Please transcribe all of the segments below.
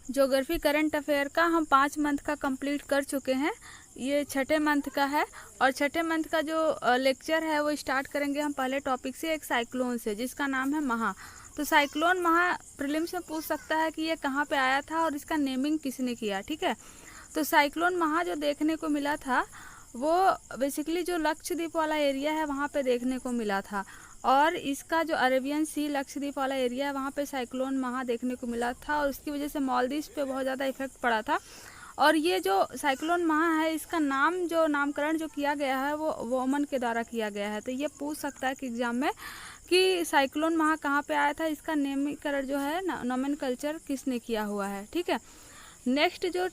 Geography current affair का हम 5 month का कंप्लीट कर चुके हैं। ये छठे मंथ का है और छठे मंथ का जो लेक्चर है वो स्टार्ट करेंगे हम पहले टॉपिक से, एक साइक्लोन से जिसका नाम है महा। तो साइक्लोन महा प्रीलिम्स में पूछ सकता है कि ये कहाँ पे आया था और इसका नेमिंग किसने किया। ठीक है, तो साइक्लोन महा जो देखने को मिला था वो बेसिकली जो लक्षद्वीप वाला एरिया है वहाँ पे देखने को मिला था, और इसका जो अरेबियन सी लक्षद्वीप वाला एरिया है वहाँ पे साइक्लोन महा देखने को मिला था और उसकी वजह से मालदीव्स पे बहुत ज़्यादा इफेक्ट पड़ा था। और ये जो साइक्लोन महा है इसका नामकरण जो किया गया है वो वोमन के द्वारा किया गया है। तो ये पूछ सकता है कि एग्जाम में कि साइक्लोन महा कहाँ पे आया था, इसका नामकरण जो है नोमेनक्लेचर किसने किया हुआ है। ठीक है, नेक्स्ट जो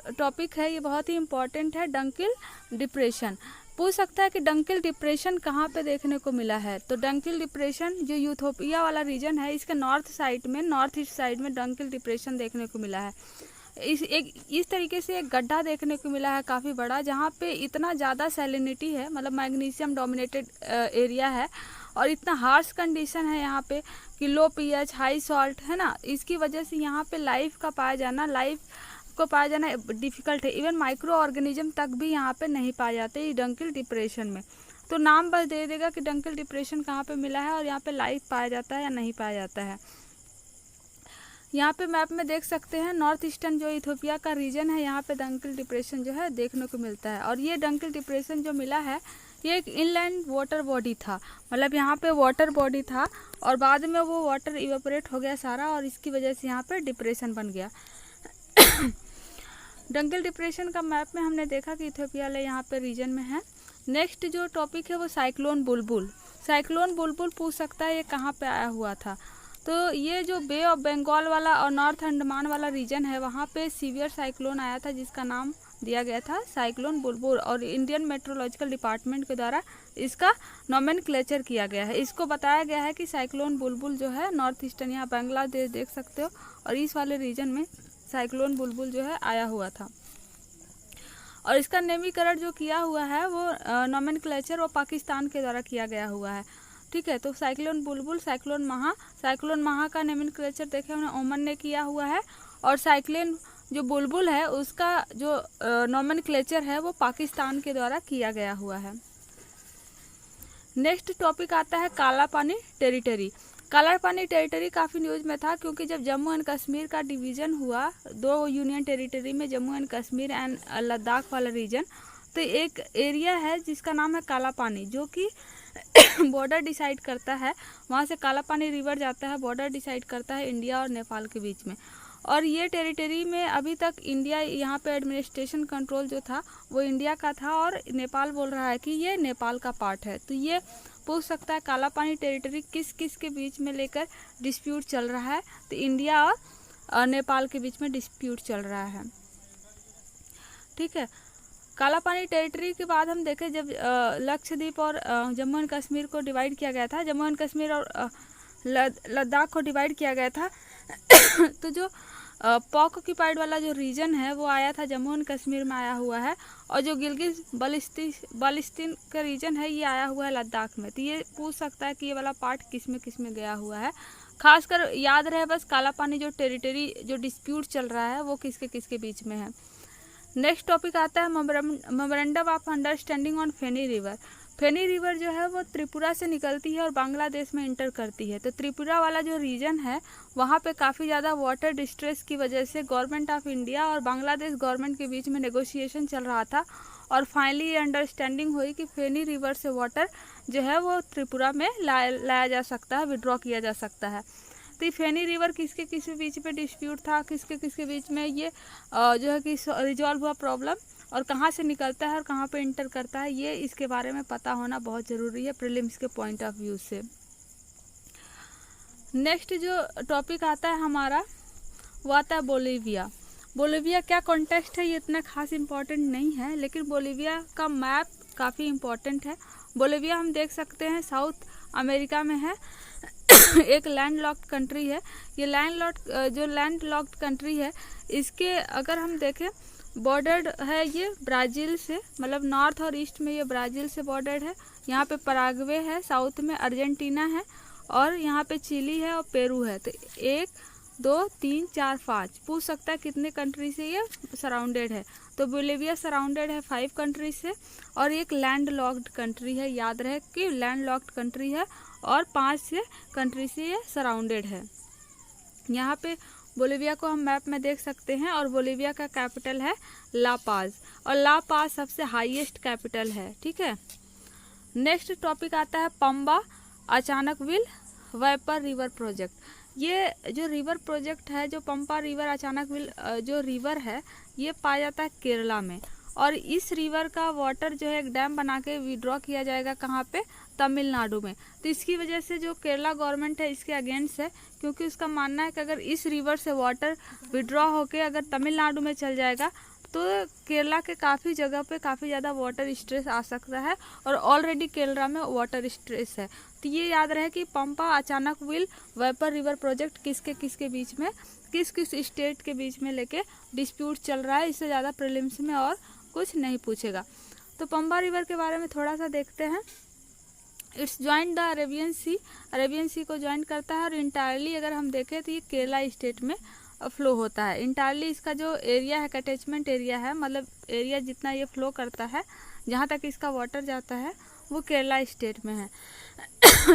टॉपिक है ये बहुत ही इम्पोर्टेंट है, डंकिल डिप्रेशन। पूछ सकता है कि डंकिल डिप्रेशन कहाँ पे देखने को मिला है। तो डंकिल डिप्रेशन जो यूथोपिया वाला रीजन है इसके नॉर्थ ईस्ट साइड में डंकिल डिप्रेशन देखने को मिला है। इस तरीके से एक गड्ढा देखने को मिला है काफ़ी बड़ा, जहाँ पे इतना ज़्यादा सैलिनिटी है, मतलब मैग्नीशियम डोमिनेटेड एरिया है और इतना हार्श कंडीशन है यहाँ पे कि लो पीएच हाई सॉल्ट है ना, इसकी वजह से यहाँ पे लाइफ को पाया जाना डिफ़िकल्ट है। इवन माइक्रो ऑर्गेनिज्म तक भी यहाँ पे नहीं पाए जाते डंकिल डिप्रेशन में। तो नाम बस दे देगा कि डंकिल डिप्रेशन कहाँ पे मिला है और यहाँ पे लाइफ पाया जाता है या नहीं पाया जाता है। यहाँ पे मैप में देख सकते हैं नॉर्थ ईस्टर्न जो इथियोपिया का रीजन है यहाँ पे डंकिल डिप्रेशन जो है देखने को मिलता है। और ये डंकिल डिप्रेशन जो मिला है ये एक इनलैंड वाटर बॉडी था, मतलब यहाँ पे वाटर बॉडी था और बाद में वो वाटर इवेपोरेट हो गया सारा और इसकी वजह से यहाँ पे डिप्रेशन बन गया। डंकिल डिप्रेशन का मैप में हमने देखा कि इथियोपिया ले यहाँ पे रीजन में है। नेक्स्ट जो टॉपिक है वो साइक्लोन बुलबुल। साइक्लोन बुलबुल पूछ सकता है ये कहाँ पे आया हुआ था। तो ये जो बे ऑफ बंगाल वाला और नॉर्थ अंडमान वाला रीजन है वहाँ पे सीवियर साइक्लोन आया था जिसका नाम दिया गया था साइक्लोन बुलबुल, और इंडियन मेट्रोलॉजिकल डिपार्टमेंट के द्वारा इसका नोमेनक्लेचर किया गया है। इसको बताया गया है कि साइक्लोन बुलबुल जो है नॉर्थ ईस्टर्न, यहाँ बांग्लादेश देख सकते हो, और इस वाले रीजन में साइक्लोन बुलबुल जो है आया हुआ था और इसका नामकरण जो किया हुआ है वो नोमेनक्लेचर वो पाकिस्तान के द्वारा किया गया हुआ है। ठीक है, तो साइक्लोन बुलबुल, साइक्लोन महा का नामकरण देखे हमने ओमन ने किया हुआ है, और साइक्लोन जो बुलबुल है उसका जो नोमेनक्लेचर है वो पाकिस्तान के द्वारा किया गया हुआ है। नेक्स्ट टॉपिक आता है काला पानी टेरिटरी। काला पानी टेरिटरी काफ़ी न्यूज़ में था क्योंकि जब जम्मू एंड कश्मीर का डिवीज़न हुआ 2 यूनियन टेरिटरी में, जम्मू एंड कश्मीर एंड लद्दाख वाला रीजन, तो एक एरिया है जिसका नाम है काला पानी जो कि बॉर्डर डिसाइड करता है, वहाँ से काला पानी रिवर जाता है, बॉर्डर डिसाइड करता है इंडिया और नेपाल के बीच में। और ये टेरिटरी में अभी तक इंडिया, यहाँ पे एडमिनिस्ट्रेशन कंट्रोल जो था वो इंडिया का था और नेपाल बोल रहा है कि ये नेपाल का पार्ट है। तो ये पूछ सकता है काला पानी टेरिटरी किस किस के बीच में लेकर डिस्प्यूट चल रहा है। तो इंडिया और नेपाल के बीच में डिस्प्यूट चल रहा है। ठीक है, काला पानी टेरिटरी के बाद हम देखें जब लक्षद्वीप और जम्मू एंड कश्मीर को डिवाइड किया गया था, जम्मू एंड कश्मीर और लद्दाख को डिवाइड किया गया था तो जो पॉक ऑक्यूपाइड वाला जो रीजन है वो आया था जम्मू एंड कश्मीर में आया हुआ है, और जो गिलगित बाल्टिस्तान का रीजन है ये आया हुआ है लद्दाख में। तो ये पूछ सकता है कि ये वाला पार्ट किस में गया हुआ है। खासकर याद रहे बस काला पानी जो टेरिटरी जो डिस्प्यूट चल रहा है वो किसके बीच में है। नेक्स्ट टॉपिक आता है memorandum of understanding on Feni river. Feni river जो है वो त्रिपुरा से निकलती है और बांग्लादेश में इंटर करती है। तो त्रिपुरा वाला जो रीजन है वहाँ पे काफ़ी ज़्यादा वाटर डिस्ट्रेस की वजह से गवर्नमेंट ऑफ इंडिया और बांग्लादेश गवर्नमेंट के बीच में नेगोशिएशन चल रहा था और फाइनली ये अंडरस्टैंडिंग हुई कि फेनी रिवर से वाटर जो है वो त्रिपुरा में लाया जा सकता है, विड्रॉ किया जा सकता है। तो फेनी रिवर किसके बीच में डिस्प्यूट था, किसके बीच में ये जो है कि रिजॉल्व हुआ प्रॉब्लम, और कहाँ से निकलता है और कहाँ पे इंटर करता है, ये इसके बारे में पता होना बहुत ज़रूरी है प्रीलिम्स के पॉइंट ऑफ व्यू से। नेक्स्ट जो टॉपिक आता है हमारा वो आता है बोलीविया। बोलीविया क्या कॉन्टेक्स्ट है ये इतना खास इम्पोर्टेंट नहीं है, लेकिन बोलीविया का मैप काफ़ी इम्पोर्टेंट है। बोलीविया हम देख सकते हैं साउथ अमेरिका में है एक लैंड लॉक्ड कंट्री है। ये लैंड लॉक्ड कंट्री है इसके अगर हम देखें बॉर्डर्ड है ये ब्राज़ील से, मतलब नॉर्थ और ईस्ट में ये ब्राज़ील से बॉर्डर्ड है। यहाँ पे पराग्वे है, साउथ में अर्जेंटीना है और यहाँ पे चिली है और पेरू है। तो 1 2 3 4 5, पूछ सकता है कितने कंट्री से ये सराउंडेड है। तो बोलिविया सराउंडेड है 5 कंट्री से और एक लैंड लॉक्ड कंट्री है, याद रहे कि लैंड लॉक्ड कंट्री है और 5 से कंट्री से ये सराउंडेड है। यहाँ पे बोलिविया को हम मैप में देख सकते हैं और बोलिविया का कैपिटल है ला पाज और ला पाज सबसे हाईएस्ट कैपिटल है, ठीक है। नेक्स्ट टॉपिक आता है पंबा अचानकविल वेपर रिवर प्रोजेक्ट। ये जो रिवर प्रोजेक्ट है, जो पंपा रिवर अचानकविल जो रिवर है, ये पाया जाता है केरला में और इस रिवर का वाटर जो है एक डैम बना के विड्रॉ किया जाएगा कहाँ पे, तमिलनाडु में। तो इसकी वजह से जो केरला गवर्नमेंट है इसके अगेंस्ट है, क्योंकि उसका मानना है कि अगर इस रिवर से वाटर विड्रॉ होके अगर तमिलनाडु में चल जाएगा तो केरला के काफ़ी जगह पे काफ़ी ज़्यादा वाटर स्ट्रेस आ सकता है और ऑलरेडी केरला में वाटर स्ट्रेस है। तो ये याद रहे कि पंपा अचानकविल वेपर रिवर प्रोजेक्ट किसके बीच में, किस स्टेट के बीच में लेके डिस्प्यूट चल रहा है। इससे ज़्यादा प्रीलिम्स में और कुछ नहीं पूछेगा। तो पंबा रिवर के बारे में थोड़ा सा देखते हैं। It's join the Arabian sea, Arabian sea को ज्वाइन करता है और इंटायरली अगर हम देखें तो ये केरला स्टेट में फ्लो होता है। इंटायरली इसका जो एरिया है, कैटेचमेंट एरिया है, मतलब एरिया जितना ये फ्लो करता है, जहाँ तक इसका वाटर जाता है, वो केरला स्टेट में है।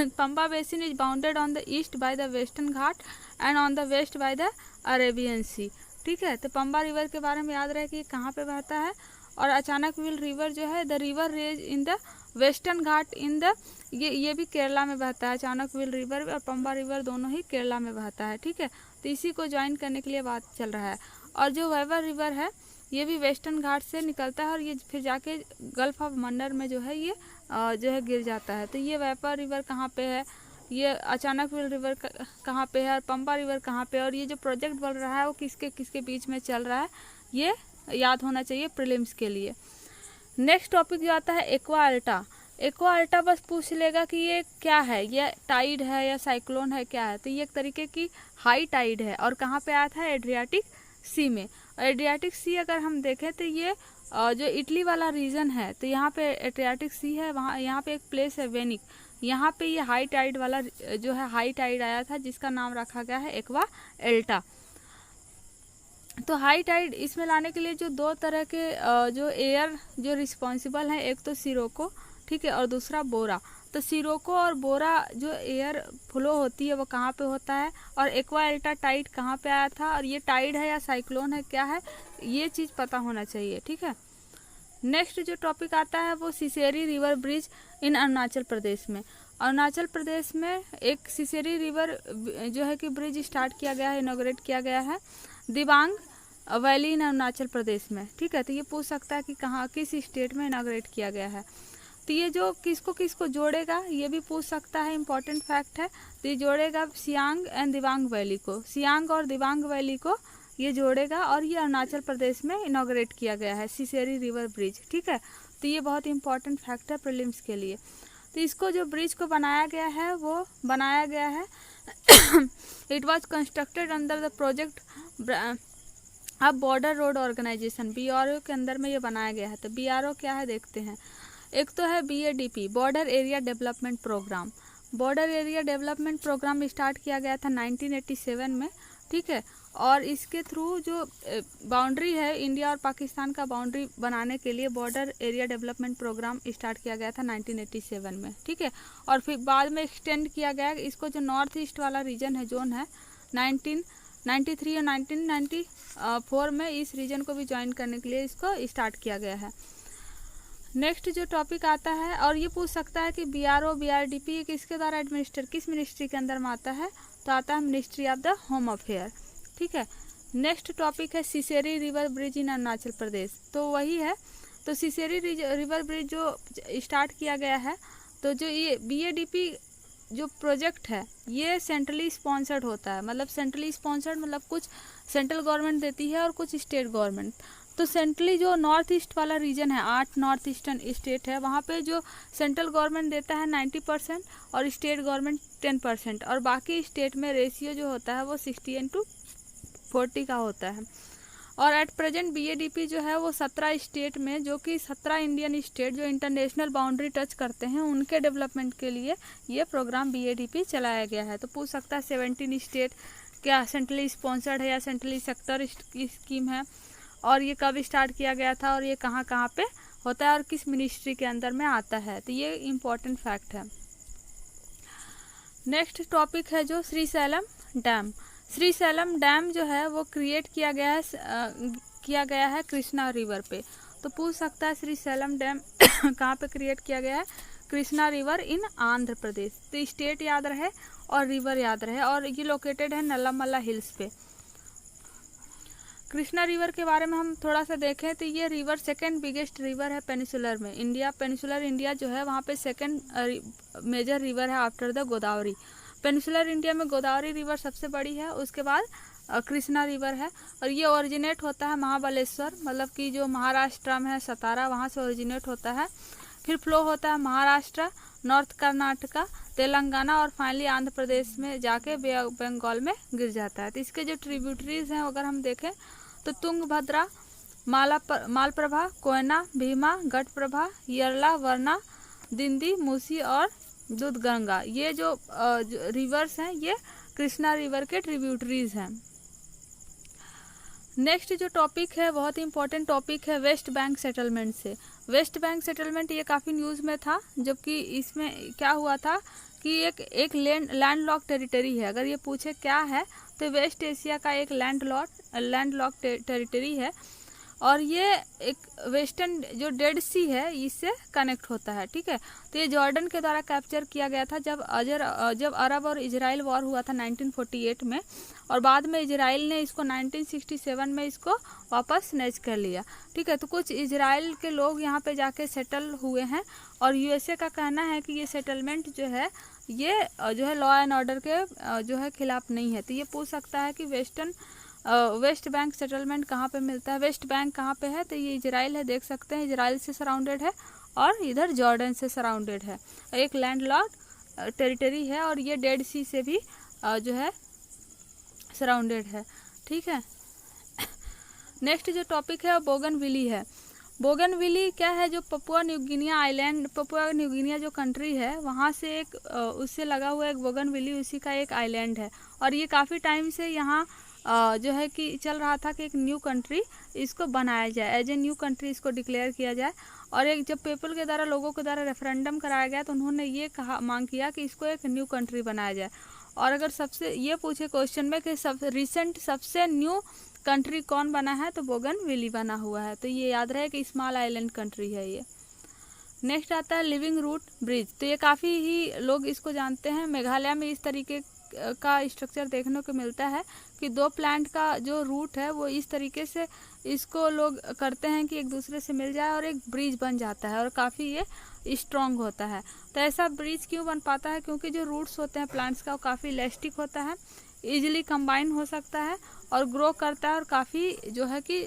Pamba basin is bounded on the east by the western ghat and on the west by the Arabian sea, ठीक है। तो पंबा रिवर के बारे में याद रहे कि कहाँ पे बहता है और अचानकविल रिवर जो है, the river rises in the western Ghat in the, ये भी केरला में बहता है। अचानकविल रिवर और पंबा रिवर दोनों ही केरला में बहता है, ठीक है। तो इसी को ज्वाइन करने के लिए बात चल रहा है। और जो वेवर रिवर है ये भी वेस्टर्न घाट से निकलता है और ये फिर जाके गल्फ ऑफ मन्नार में जो है ये जो है गिर जाता है। तो ये वेपर रिवर कहाँ पे है, ये अचानकविल रिवर कहाँ पे है और पंबा रिवर कहाँ पे है और ये जो प्रोजेक्ट बन रहा है वो किसके बीच में चल रहा है, ये याद होना चाहिए प्रीलिम्स के लिए। नेक्स्ट टॉपिक जो आता है एक्वा अल्टा। एक्वा अल्टा बस पूछ लेगा कि ये क्या है, ये टाइड है या साइक्लोन है, क्या है। तो ये एक तरीके की हाई टाइड है और कहाँ पे आया था, एड्रियाटिक सी में। एड्रियाटिक सी अगर हम देखें तो ये जो इटली वाला रीजन है, तो यहाँ पे एड्रियाटिक सी है, वहाँ यहाँ पे एक प्लेस है वेनिक, यहाँ पे ये हाई टाइड वाला जो है हाई टाइड आया था जिसका नाम रखा गया है एक्वा एल्टा। तो हाई टाइड इसमें लाने के लिए जो 2 तरह के जो एयर जो रिस्पॉन्सिबल हैं, एक तो सिरोको, ठीक है, और दूसरा बोरा। तो सिरोको और बोरा जो एयर फ्लो होती है वो कहाँ पे होता है और एक्वा एल्टा टाइड कहाँ पे आया था और ये टाइड है या साइक्लोन है, क्या है, ये चीज़ पता होना चाहिए, ठीक है। नेक्स्ट जो टॉपिक आता है वो Siseri river bridge in Arunachal Pradesh में। अरुणाचल प्रदेश में एक सिसेरी रिवर जो है कि ब्रिज स्टार्ट किया गया है, इनॉग्रेट किया गया है दिबांग वैली इन अरुणाचल प्रदेश में, ठीक है। तो ये पूछ सकता है कि कहाँ, किस स्टेट में इनॉग्रेट किया गया है। तो ये जो किसको जोड़ेगा ये भी पूछ सकता है, इंपॉर्टेंट फैक्ट है। तो ये जोड़ेगा सियांग एंड दिबांग वैली को, सियांग और दिबांग वैली को ये जोड़ेगा और ये अरुणाचल प्रदेश में इनॉग्रेट किया गया है सिसेरी रिवर ब्रिज, ठीक है। तो ये बहुत इंपॉर्टेंट फैक्ट है प्रीलिम्स के लिए। तो इसको जो ब्रिज को बनाया गया है वो बनाया गया है it was constructed under the project अब बॉर्डर रोड ऑर्गेनाइजेशन, BRO के अंदर में ये बनाया गया है। तो BRO क्या है देखते हैं। एक तो है BADP, border area development program. Border area development program start किया गया था 1987 में, ठीक है। और इसके थ्रू जो बाउंड्री है इंडिया और पाकिस्तान का बाउंड्री बनाने के लिए border area development program start किया गया था 1987 में, ठीक है। और फिर बाद में एक्सटेंड किया गया इसको, जो नॉर्थ ईस्ट वाला रीजन है, जोन है, 1993 और 1994 में इस रीजन को भी ज्वाइन करने के लिए इसको स्टार्ट किया गया है। नेक्स्ट जो टॉपिक आता है, और ये पूछ सकता है कि BRO BRDP किसके द्वारा एडमिनिस्टर, किस मिनिस्ट्री के अंदर में आता है, तो आता है ministry of the home affair, ठीक है। नेक्स्ट टॉपिक है Siseri river bridge in Arunachal Pradesh, तो वही है। तो सिसेरी रिवर ब्रिज जो स्टार्ट किया गया है, तो जो ये BADP जो प्रोजेक्ट है ये सेंट्रली स्पॉन्सर्ड होता है, मतलब सेंट्रली स्पॉन्सर्ड मतलब कुछ सेंट्रल गवर्नमेंट देती है और कुछ स्टेट गवर्नमेंट। तो सेंट्रली जो नॉर्थ ईस्ट वाला रीजन है, 8 नॉर्थ ईस्टर्न स्टेट है, वहाँ पे जो सेंट्रल गवर्नमेंट देता है 90% और स्टेट गवर्नमेंट 10%, और बाकी स्टेट में रेशियो जो होता है वो 60:40 का होता है। और एट प्रेजेंट BADP जो है वो 17 स्टेट में, जो कि 17 इंडियन स्टेट जो इंटरनेशनल बाउंड्री टच करते हैं उनके डेवलपमेंट के लिए ये प्रोग्राम BADP चलाया गया है। तो पूछ सकता है 17 स्टेट क्या सेंट्रली स्पॉन्सर्ड है या सेंट्रली सेक्टर स्कीम है, और ये कब स्टार्ट किया गया था, और ये कहाँ कहाँ पे होता है और किस मिनिस्ट्री के अंदर में आता है। तो ये इम्पोर्टेंट फैक्ट है। नेक्स्ट टॉपिक है जो श्रीशैलम डैम। श्रीशैलम डैम जो है वो क्रिएट किया गया है कृष्णा रिवर पे। तो पूछ सकता है श्रीशैलम डैम कहाँ पे क्रिएट किया गया है? Krishna river in Andhra Pradesh. तो स्टेट याद रहे और रिवर याद रहे, और ये लोकेटेड है नल्लामला हिल्स पे। कृष्णा रिवर के बारे में हम थोड़ा सा देखें तो ये रिवर सेकेंड बिगेस्ट रिवर है पेनिसुलर में। पेनिसुलर इंडिया जो है वहाँ पे सेकेंड मेजर रिवर है after the Godavari. Peninsular India में गोदावरी रिवर सबसे बड़ी है, उसके बाद कृष्णा रिवर है, और ये ओरिजिनेट होता है महाबलेश्वर, मतलब कि जो महाराष्ट्र में है सतारा, वहाँ से ओरिजिनेट होता है। फिर फ्लो होता है महाराष्ट्र, नॉर्थ कर्नाटका, तेलंगाना और फाइनली आंध्र प्रदेश में जाके बंगाल में गिर जाता है। तो इसके जो ट्रिब्यूटरीज हैं अगर हम देखें तो तुंगभद्रा, मालप्रभा, कोयना, भीमा, घटप्रभा, यरला, वरना, दिंदी, मूसी और दूधगंगा, ये जो रिवर्स हैं ये कृष्णा रिवर के ट्रिब्यूटरीज हैं। नेक्स्ट जो टॉपिक है बहुत ही इंपॉर्टेंट टॉपिक है वेस्ट बैंक सेटलमेंट से। वेस्ट बैंक सेटलमेंट ये काफ़ी न्यूज़ में था, जबकि इसमें क्या हुआ था कि एक लैंड लॉक टेरिटरी है। अगर ये पूछे क्या है तो वेस्ट एशिया का एक लैंड लॉक टेरिटरी है, और ये एक वेस्टर्न जो डेड सी है इससे कनेक्ट होता है। ठीक है, तो ये जॉर्डन के द्वारा कैप्चर किया गया था जब अरब और इजराइल वॉर हुआ था 1948 में, और बाद में इजराइल ने इसको 1967 में इसको वापस स्नैच कर लिया। ठीक है, तो कुछ इजराइल के लोग यहाँ पे जाके सेटल हुए हैं, और यूएसए का कहना है कि ये सेटलमेंट जो है ये जो है लॉ एंड ऑर्डर के जो है खिलाफ नहीं है। तो ये पूछ सकता है कि वेस्ट बैंक सेटलमेंट कहाँ पे मिलता है। वेस्ट बैंक कहाँ पे है? तो ये इजराइल है, देख सकते हैं इजराइल से सराउंडेड है और इधर जॉर्डन से सराउंडेड है, एक लैंड लॉक टेरिटरी है, और ये डेड सी से भी जो है सराउंडेड है। ठीक है, नेक्स्ट जो टॉपिक है वो बोगनविली है। बोगनविली क्या है? जो पपुआ न्यू गिनिया जो कंट्री है वहाँ से एक उससे लगा हुआ एक बोगनविली, उसी का एक आइलैंड है, और ये काफ़ी टाइम से यहाँ जो है कि चल रहा था कि एक न्यू कंट्री इसको बनाया जाए, एज ए न्यू कंट्री इसको डिक्लेयर किया जाए। और एक जब पीपल के द्वारा लोगों के द्वारा रेफरेंडम कराया गया तो उन्होंने ये मांग किया कि इसको एक न्यू कंट्री बनाया जाए। और अगर सबसे ये पूछे क्वेश्चन में कि रिसेंट सबसे न्यू कंट्री कौन बना है तो बोगनविली बना हुआ है। तो ये याद रहे कि स्मॉल आइलैंड कंट्री है ये। नेक्स्ट आता है लिविंग रूट ब्रिज। तो ये काफ़ी ही लोग इसको जानते हैं। मेघालय में इस तरीके का स्ट्रक्चर देखने को मिलता है कि दो प्लांट का जो रूट है वो इस तरीके से इसको लोग करते हैं कि एक दूसरे से मिल जाए और एक ब्रिज बन जाता है, और काफ़ी ये स्ट्रॉन्ग होता है। तो ऐसा ब्रिज क्यों बन पाता है? क्योंकि जो रूट्स होते हैं प्लांट्स का वो काफ़ी इलास्टिक होता है, ईजिली कंबाइन हो सकता है और ग्रो करता है, और काफ़ी जो है कि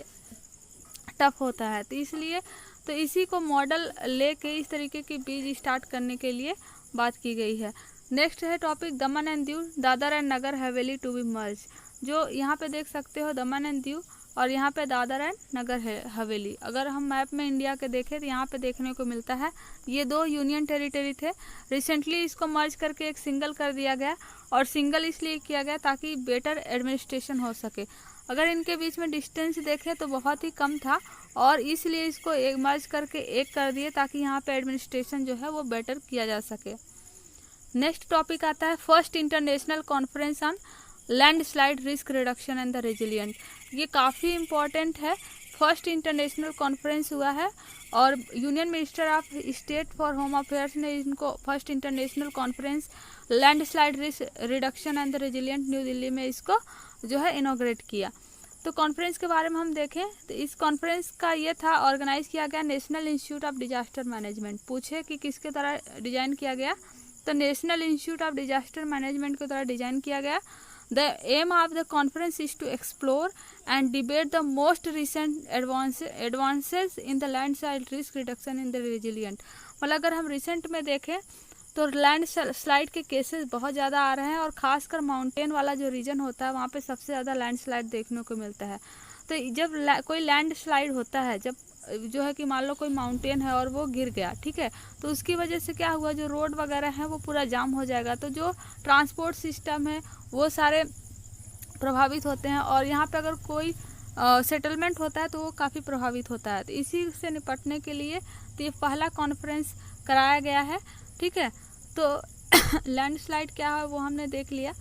टफ होता है। तो इसलिए तो इसी को मॉडल लेके इस तरीके की ब्रिज स्टार्ट करने के लिए बात की गई है। नेक्स्ट है topic Daman and Diu, Dadar and Nagar Haveli to be मर्ज। जो यहाँ पे देख सकते हो दमन एंड दीव, और यहाँ पे दादर एंड नगर हवेली। अगर हम मैप में इंडिया के देखें तो यहाँ पे देखने को मिलता है ये दो यूनियन टेरिटरी थे। रिसेंटली इसको मर्ज करके एक सिंगल कर दिया गया, और सिंगल इसलिए किया गया ताकि बेटर एडमिनिस्ट्रेशन हो सके। अगर इनके बीच में डिस्टेंस देखें तो बहुत ही कम था, और इसलिए इसको एक मर्ज करके एक कर दिए ताकि यहाँ पे एडमिनिस्ट्रेशन जो है वो बेटर किया जा सके। नेक्स्ट टॉपिक आता है first international conference on landslide risk reduction and the resilient. ये काफ़ी इम्पॉर्टेंट है। फर्स्ट इंटरनेशनल कॉन्फ्रेंस हुआ है, और union minister of state for home affairs ने इनको first international conference landslide risk reduction and the resilient new Delhi में इसको जो है इनॉग्रेट किया। तो कॉन्फ्रेंस के बारे में हम देखें तो इस कॉन्फ्रेंस का ये था ऑर्गेनाइज किया गया national institute of disaster management. पूछे कि किसके द्वारा डिजाइन किया गया तो national institute of disaster management के द्वारा डिजाइन किया गया। The aim of the conference is to explore and debate the most recent advances in the landslide risk reduction in the resilient। मतलब अगर हम रिसेंट में देखें तो लैंड स्लाइड के केसेस बहुत ज़्यादा आ रहे हैं, और ख़ासकर माउंटेन वाला जो रीजन होता है वहाँ पे सबसे ज़्यादा लैंड स्लाइड देखने को मिलता है। तो जब कोई लैंड स्लाइड होता है, जब जो है कि मान लो कोई माउंटेन है और वो गिर गया, ठीक है, तो उसकी वजह से क्या हुआ, जो रोड वगैरह है वो पूरा जाम हो जाएगा। तो जो ट्रांसपोर्ट सिस्टम है वो सारे प्रभावित होते हैं, और यहाँ पे अगर कोई सेटलमेंट होता है तो वो काफ़ी प्रभावित होता है। तो इसी से निपटने के लिए तो ये पहला कॉन्फ्रेंस कराया गया है। ठीक है, तो लैंडस्लाइड क्या है वो हमने देख लिया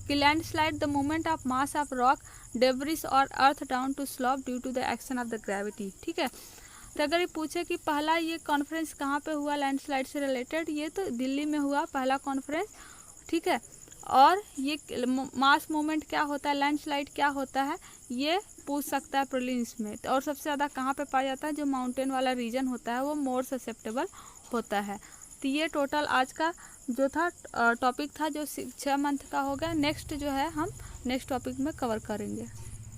कि landslide the movement of mass of rock debris और earth down to slope due to the action of the gravity. ठीक है, तो अगर ये पूछे कि पहला ये कॉन्फ्रेंस कहाँ पे हुआ लैंडस्लाइड से रिलेटेड, ये तो दिल्ली में हुआ पहला कॉन्फ्रेंस। ठीक है, और ये मास मूवमेंट क्या होता है, लैंडस्लाइड क्या होता है, ये पूछ सकता है प्रीलिम्स में। और सबसे ज़्यादा कहाँ पे पाया जाता है, जो माउंटेन वाला रीजन होता है वो मोर ससेप्टेबल होता है। तो ये टोटल आज का जो था टॉपिक था, जो 6 मंथ का हो गया। नेक्स्ट जो है हम नेक्स्ट टॉपिक में कवर करेंगे।